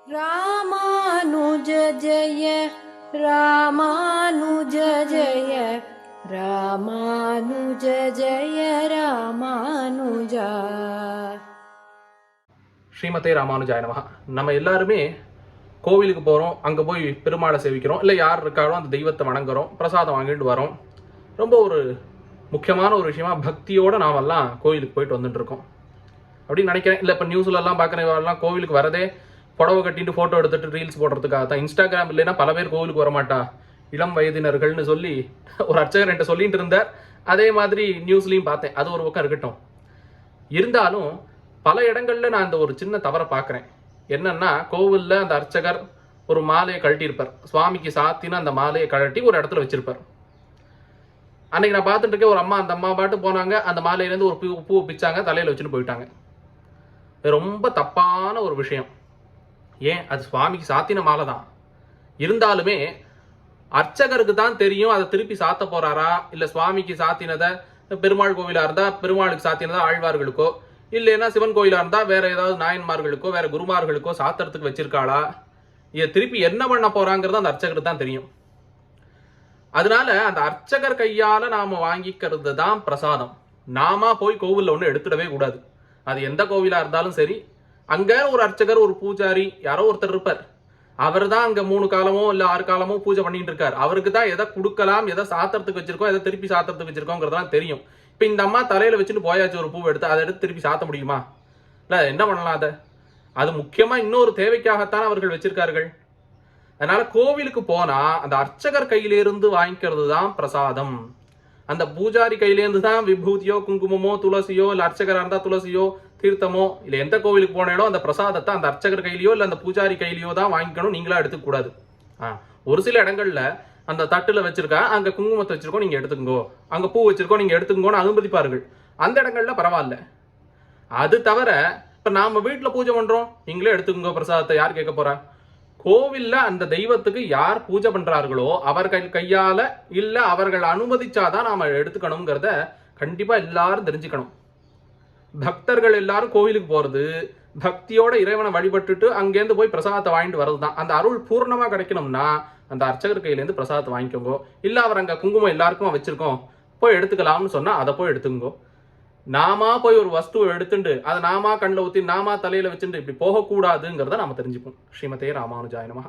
ராமானுஜ ஜெய ராமானுஜ ஜெய ராமானுஜ ஜெய ராமானுஜா. ஸ்ரீமதே ராமானுஜாய நமஹ. நம்ம எல்லாருமே கோவிலுக்கு போகிறோம், அங்கே போய் பெருமாளை சேவிக்கிறோம், இல்லை யார் இருக்காரோ அந்த தெய்வத்தை வணங்குறோம், பிரசாதம் வாங்கிட்டு வரோம். ரொம்ப ஒரு முக்கியமான ஒரு விஷயமா பக்தியோடு நாமெல்லாம் கோவிலுக்கு போயிட்டு வந்துட்டு இருக்கோம் அப்படின்னு நினைக்கிறேன். இல்லை இப்போ நியூஸ்லலாம் பார்க்குறவெல்லாம் கோவிலுக்கு வரதே புடவை கட்டிட்டு ஃபோட்டோ எடுத்துகிட்டு ரீல்ஸ் போடுறதுக்காக தான். இன்ஸ்டாகிராம் இல்லைன்னா பல பேர் கோவிலுக்கு வரமாட்டா, இளம் வயதினர்கள்னு சொல்லி ஒரு அர்ச்சகர் என்கிட்ட சொல்லிட்டு இருந்தார். அதே மாதிரி நியூஸ்லையும் பார்த்தேன். அது ஒரு பக்கம் இருக்கட்டும். இருந்தாலும் பல இடங்களில் நான் இந்த ஒரு சின்ன தவறை பார்க்குறேன். என்னன்னா, கோவிலில் அந்த அர்ச்சகர் ஒரு மாலையை கழட்டியிருப்பார், சுவாமிக்கு சாத்தின அந்த மாலையை கழட்டி ஒரு இடத்துல வச்சிருப்பார். அன்னைக்கு நான் பார்த்துட்டு இருக்கேன், ஒரு அம்மா, அந்த அம்மா பாட்டு போனாங்க, அந்த மாலையிலேருந்து ஒரு பூ பிச்சாங்க, தலையில் வச்சுட்டு போயிட்டாங்க. ரொம்ப தப்பான ஒரு விஷயம். ஏன், அது சுவாமிக்கு சாத்தின மாலை தான். இருந்தாலுமே அர்ச்சகருக்கு தான் தெரியும் அதை திருப்பி சாத்த போறாரா, இல்லை சுவாமிக்கு சாத்தினதை பெருமாள் கோவிலாக இருந்தால் பெருமாளுக்கு சாத்தினதா ஆழ்வார்களுக்கோ, இல்லைன்னா சிவன் கோயிலாக இருந்தால் வேற ஏதாவது நாயன்மார்களுக்கோ வேற குருமார்களுக்கோ சாத்திரத்துக்கு வச்சிருக்காளா, இதை திருப்பி என்ன பண்ண போறாங்கிறது அந்த அர்ச்சகருக்கு தான் தெரியும். அதனால அந்த அர்ச்சகர் கையால நாம வாங்கிக்கிறது தான் பிரசாதம். நாம போய் கோவிலில் ஒன்று எடுத்துடவே கூடாது. அது எந்த கோவிலா இருந்தாலும் சரி, அங்க ஒரு அர்ச்சகர், ஒரு பூஜாரி, யாரோ ஒருத்தர் இருப்பார். அவர் தான் அங்க 3 காலமோ இல்ல 6 காலமோ பூஜை பண்ணிட்டு இருக்காரு. அவருக்கு தான் எதை கொடுக்கலாம், எதை சாத்திரத்துக்கு வச்சிருக்கோம், எதை திருப்பி சாத்திரத்துக்கு வச்சிருக்கோங்கிறதெல்லாம் தெரியும். இப்ப இந்த அம்மா தலையில வச்சுட்டு போயாச்சு ஒரு பூவை எடுத்து, அதை எடுத்து திருப்பி சாத்த முடியுமா? இல்ல என்ன பண்ணலாம்? அது முக்கியமா இன்னொரு தேவைக்காகத்தான் அவர்கள் வச்சிருக்கார்கள். அதனால கோவிலுக்கு போனா அந்த அர்ச்சகர் கையிலிருந்து வாங்கிக்கிறது தான் பிரசாதம். அந்த பூஜாரி கையிலேருந்து தான் விபூதியோ குங்குமமோ துளசியோ, இல்லை அர்ச்சகராக இருந்தால் துளசியோ தீர்த்தமோ, இல்லை எந்த கோவிலுக்கு போனாலும் அந்த பிரசாதத்தை அந்த அர்ச்சகர் கையிலையோ இல்லை அந்த பூஜாரி கையிலையோ தான் வாங்கிக்கணும். நீங்களா எடுத்துக்கூடாது. ஒரு சில இடங்கள்ல அந்த தட்டுல வச்சிருக்கா, அங்க குங்குமத்தை வச்சிருக்கோம், நீங்க எடுத்துக்கோ, அங்க பூ வச்சிருக்கோம், நீங்க எடுத்துக்கோன்னு அனுமதிப்பார்கள். அந்த இடங்கள்ல பரவாயில்ல. அது தவிர இப்ப நாம வீட்டுல பூஜை பண்றோம், நீங்களே எடுத்துக்கோ பிரசாதத்தை, யார் கேட்க போறா? கோவில்ல அந்த தெய்வத்துக்கு யார் பூஜை பண்றார்களோ அவர்கள் கையால இல்ல அவர்கள் அனுமதிச்சாதான் நாம எடுத்துக்கணுங்கிறத கண்டிப்பா எல்லாரும் தெரிஞ்சுக்கணும். பக்தர்கள் எல்லாரும் கோவிலுக்கு போறது பக்தியோட இறைவனை வழிபட்டுட்டு அங்கேருந்து போய் பிரசாதத்தை வாங்கிட்டு வர்றதுதான். அந்த அருள் பூர்ணமா கிடைக்கணும்னா அந்த அர்ச்சகர் கையிலேருந்து பிரசாதத்தை வாங்கிக்கோங்க. இல்ல அவர் அங்க குங்குமம் எல்லாருக்கும் வச்சிருக்கோம், போய் எடுத்துக்கலாம்னு சொன்னா அதை போய் எடுத்துக்கோ. நாமா போய் ஒரு வஸ்துவை எடுத்துட்டு அதை நாமா கண்ணில் ஊற்றி நாமா தலையில வச்சுட்டு இப்படி போகக்கூடாதுங்கிறத நாம தெரிஞ்சுப்போம். ஸ்ரீமதே ராமானுஜாய நமஹ.